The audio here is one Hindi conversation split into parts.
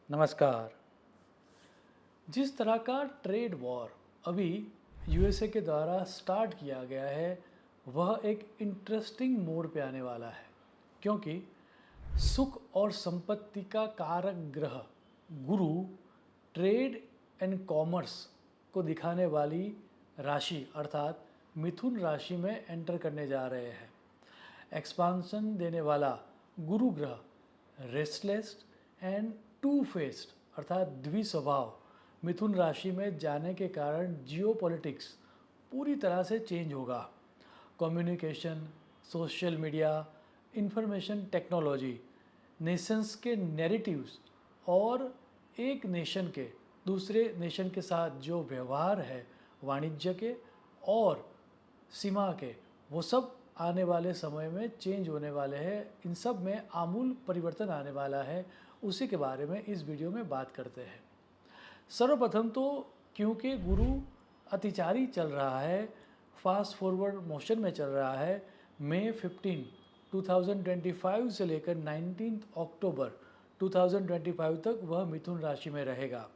नमस्कार। जिस तरह का ट्रेड वॉर अभी यूएसए के द्वारा स्टार्ट किया गया है, वह एक इंटरेस्टिंग मोड़ पे आने वाला है, क्योंकि सुख और संपत्ति का कारक ग्रह गुरु ट्रेड एंड कॉमर्स को दिखाने वाली राशि अर्थात मिथुन राशि में एंटर करने जा रहे हैं। एक्सपांसन देने वाला गुरु ग्रह रेस्टलेस एंड टू फेस्ड अर्थात द्विस्वभाव मिथुन राशि में जाने के कारण जियोपॉलिटिक्स पूरी तरह से चेंज होगा। Communication, social media, information technology, Nations के नैरेटिव्स और एक नेशन के दूसरे नेशन के साथ जो व्यवहार है वाणिज्य के और सीमा के, वो सब आने वाले समय में चेंज होने वाले हैं। इन सब में आमूल परिवर्तन आने वाला है, उसी के बारे में इस वीडियो में बात करते हैं। सर्वप्रथम तो क्योंकि गुरु अतिचारी चल रहा है, फास्ट फॉरवर्ड मोशन में चल रहा है, मई 15 2025 से लेकर 19 अक्टूबर 2025 तक वह मिथुन राशि में रहेगा।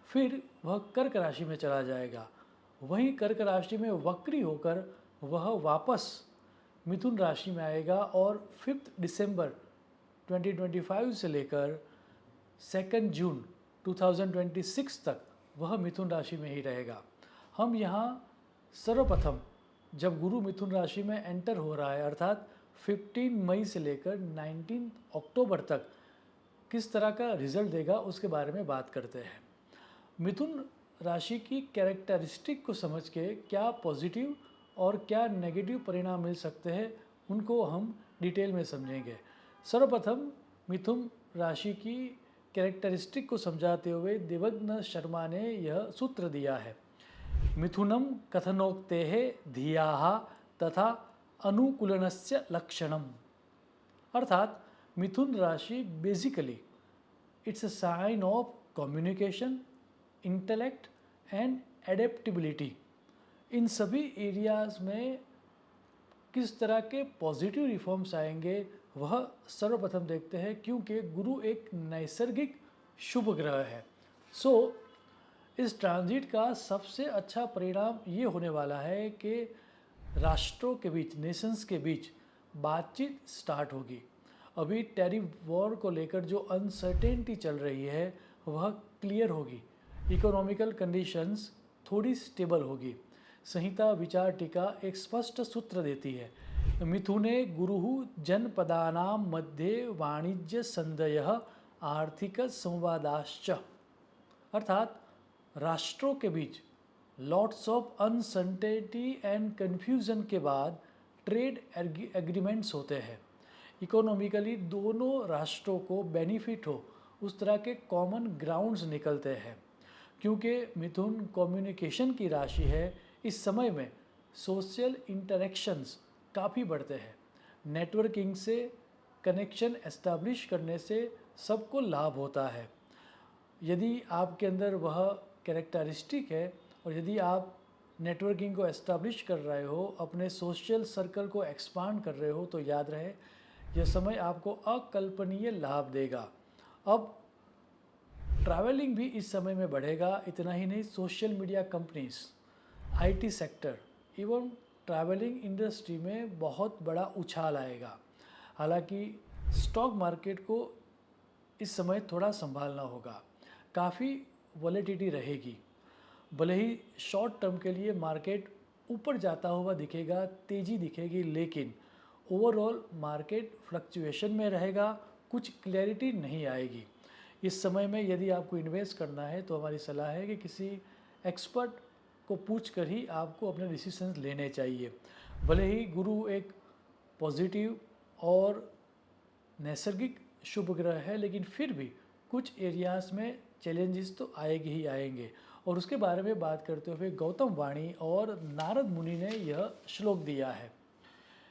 फिर वह कर्क राशि में चला जाएगा। वहीं कर्क राशि में वक्री होकर वह वापस मिथुन राशि में आएगा और 5 दिसंबर 2025 से लेकर 2 जून 2026 तक वह मिथुन राशि में ही रहेगा। हम यहाँ सर्वप्रथम जब गुरु मिथुन राशि में एंटर हो रहा है अर्थात 15 मई से लेकर 19 अक्टूबर तक किस तरह का रिजल्ट देगा उसके बारे में बात करते हैं। मिथुन राशि की कैरेक्टरिस्टिक को समझ के क्या पॉजिटिव और क्या नेगेटिव परिणाम मिल सकते हैं, उनको हम डिटेल में समझेंगे। सर्वप्रथम मिथुन राशि की कैरेक्टरिस्टिक को समझाते हुए देवज्ञ शर्मा ने यह सूत्र दिया है। मिथुनम कथनोक्तेः धियाः तथा अनुकूलनस्य लक्षणम, अर्थात मिथुन राशि basically it's a sign of communication, intellect and adaptability. इन सभी एरियाज में किस तरह के पॉजिटिव रिफॉर्म्स आएंगे वह सर्वप्रथम देखते हैं, क्योंकि गुरु एक नैसर्गिक शुभ ग्रह है। इस ट्रांजिट का सबसे अच्छा परिणाम ये होने वाला है कि राष्ट्रों के बीच, नेशंस के बीच बातचीत स्टार्ट होगी। अभी टैरिफ वॉर को लेकर जो अनसर्टेनिटी चल रही है वह क्लियर होगी। इकोनॉमिकल कंडीशंस थोड़ी स्टेबल होगी। संहिता विचार टीका एक स्पष्ट सूत्र देती है, मिथुने गुरुः जनपदानां मध्ये वाणिज्य संधयः आर्थिक संवादाश्च, अर्थात राष्ट्रों के बीच lots of uncertainty and confusion के बाद ट्रेड एग्रीमेंट्स होते हैं। इकोनॉमिकली दोनों राष्ट्रों को बेनिफिट हो उस तरह के कॉमन ग्राउंड्स निकलते हैं। क्योंकि मिथुन कम्युनिकेशन की राशि है, इस समय में सोशल इंटरेक्शंस काफ़ी बढ़ते हैं। नेटवर्किंग से, कनेक्शन एस्टैब्लिश करने से सबको लाभ होता है। यदि आपके अंदर वह कैरेक्टरिस्टिक है और यदि आप नेटवर्किंग को एस्टैब्लिश कर रहे हो, अपने सोशल सर्कल को एक्सपांड कर रहे हो, तो याद रहे यह समय आपको अकल्पनीय लाभ देगा। अब ट्रैवलिंग भी इस समय में बढ़ेगा। इतना ही नहीं, social media companies, IT sector एवं ट्रैवलिंग इंडस्ट्री में बहुत बड़ा उछाल आएगा। हालांकि स्टॉक मार्केट को इस समय थोड़ा संभालना होगा, काफ़ी वॉलेटिलिटी रहेगी। भले ही शॉर्ट टर्म के लिए मार्केट ऊपर जाता हुआ दिखेगा, तेज़ी दिखेगी, लेकिन ओवरऑल मार्केट फ्लक्चुएशन में रहेगा, कुछ क्लैरिटी नहीं आएगी। इस समय में यदि आपको इन्वेस्ट करना है तो हमारी सलाह है कि किसी एक्सपर्ट को पूछ कर ही आपको अपने डिसीजंस लेने चाहिए। भले ही गुरु एक पॉजिटिव और नैसर्गिक शुभ ग्रह है, लेकिन फिर भी कुछ एरियाज़ में चैलेंजेस तो आएंगे ही आएंगे। और उसके बारे में बात करते हुए गौतम वाणी और नारद मुनि ने यह श्लोक दिया है,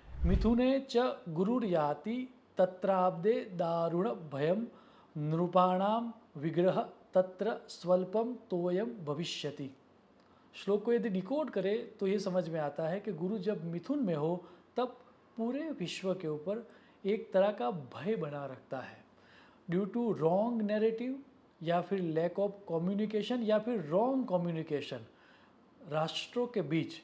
मिथुने च गुरुर्याति तत्राब्दे दारुण भयम नृपाणाम विग्रह तत्र स्वल्पम तोयम भविष्यति। श्लोक को यदि डिकोड करें तो ये समझ में आता है कि गुरु जब मिथुन में हो तब पूरे विश्व के ऊपर एक तरह का भय बना रखता है। ड्यू टू रॉन्ग नैरेटिव या फिर लैक ऑफ कम्युनिकेशन या फिर रॉन्ग कम्युनिकेशन, राष्ट्रों के बीच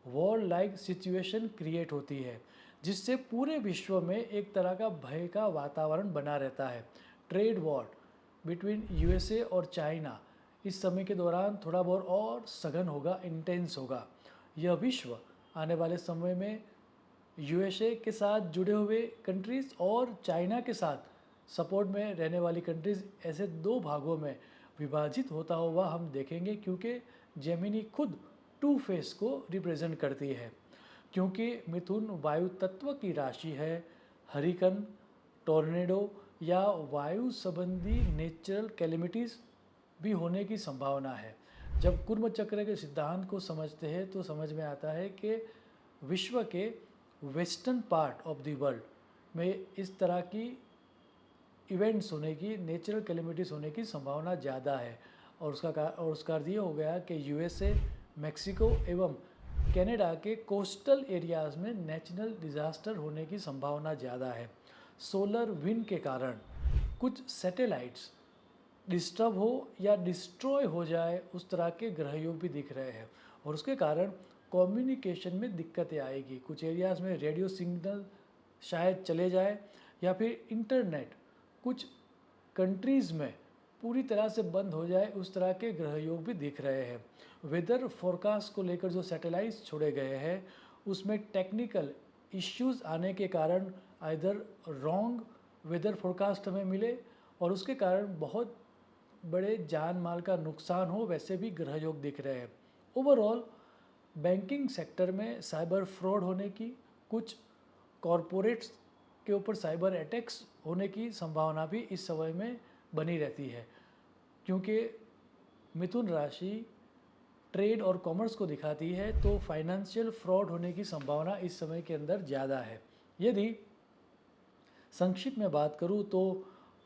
वॉर लाइक सिचुएशन क्रिएट होती है, जिससे पूरे विश्व में एक तरह का भय का वातावरण बना रहता है। ट्रेड वॉर बिटवीन यूएसए और चाइना इस समय के दौरान थोड़ा बहुत और सघन होगा, इंटेंस होगा। यह विश्व आने वाले समय में यूएसए के साथ जुड़े हुए कंट्रीज़ और चाइना के साथ सपोर्ट में रहने वाली कंट्रीज़, ऐसे दो भागों में विभाजित होता हुआ हम देखेंगे, क्योंकि जेमिनी खुद टू फेस को रिप्रेजेंट करती है। क्योंकि मिथुन वायु तत्व की राशि है, हरिकन, टॉर्नेडो या वायु संबंधी नेचुरल कैलेमिटीज़ भी होने की संभावना है। जब कुर्म चक्र के सिद्धांत को समझते हैं तो समझ में आता है कि विश्व के western part of the world में इस तरह की इवेंट्स होने की, नेचुरल कैलेमिटीज़ होने की संभावना ज़्यादा है। और उसका अर्थ ये हो गया कि यूएसए, मैक्सिको एवं कनाडा के कोस्टल एरियाज़ में नेचुरल डिज़ास्टर होने की संभावना ज़्यादा है। सोलर विंड के कारण कुछ सैटेलाइट्स डिस्टर्ब हो या डिस्ट्रॉय हो जाए, उस तरह के ग्रह योग भी दिख रहे हैं। और उसके कारण कम्युनिकेशन में दिक्कतें आएगी। कुछ एरियाज़ में रेडियो सिग्नल शायद चले जाए, या फिर इंटरनेट कुछ कंट्रीज़ में पूरी तरह से बंद हो जाए, उस तरह के ग्रह योग भी दिख रहे हैं। वेदर फोरकास्ट को लेकर जो सैटेलाइट्स छोड़े गए हैं, उसमें टेक्निकल इश्यूज़ आने के कारण आइदर रॉन्ग वेदर फोरकास्ट हमें मिले और उसके कारण बहुत बड़े जान माल का नुकसान हो, वैसे भी ग्रह योग दिख रहे हैं। ओवरऑल बैंकिंग सेक्टर में साइबर फ्रॉड होने की, कुछ कॉरपोरेट्स के ऊपर साइबर अटैक्स होने की संभावना भी इस समय में बनी रहती है, क्योंकि मिथुन राशि ट्रेड और कॉमर्स को दिखाती है, तो फाइनेंशियल फ्रॉड होने की संभावना इस समय के अंदर ज़्यादा है। यदि संक्षिप्त में बात करूँ तो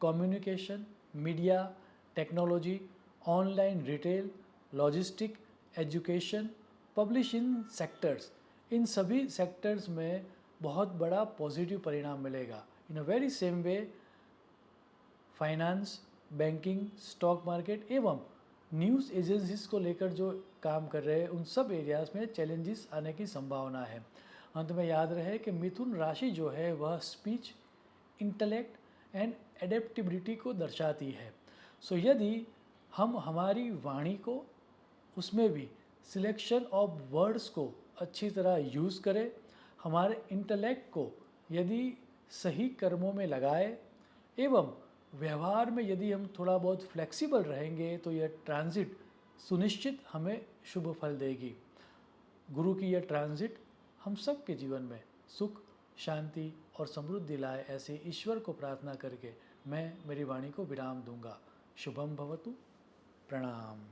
communication, media, technology, online retail, logistic, education, publishing sectors, इन सभी सेक्टर्स में बहुत बड़ा पॉजिटिव परिणाम मिलेगा। In a very same way finance, banking, stock market एवं न्यूज़ एजेंसीज को लेकर जो काम कर रहे हैं, उन सब एरियाज़ में चैलेंजेस आने की संभावना है। अंत में याद रहे कि मिथुन राशि जो है वह स्पीच, इंटेलेक्ट एंड एडेप्टिबिलिटी को दर्शाती है। सो यदि हम हमारी वाणी को, उसमें भी सिलेक्शन ऑफ वर्ड्स को अच्छी तरह यूज़ करें, हमारे इंटेलेक्ट को यदि सही कर्मों में लगाए एवं व्यवहार में यदि हम थोड़ा बहुत फ्लेक्सिबल रहेंगे, तो यह ट्रांजिट सुनिश्चित हमें शुभ फल देगी। गुरु की यह ट्रांजिट हम सब के जीवन में सुख, शांति और समृद्धि लाए, ऐसे ईश्वर को प्रार्थना करके मैं मेरी वाणी को विराम दूंगा। शुभम भवतु। प्रणाम।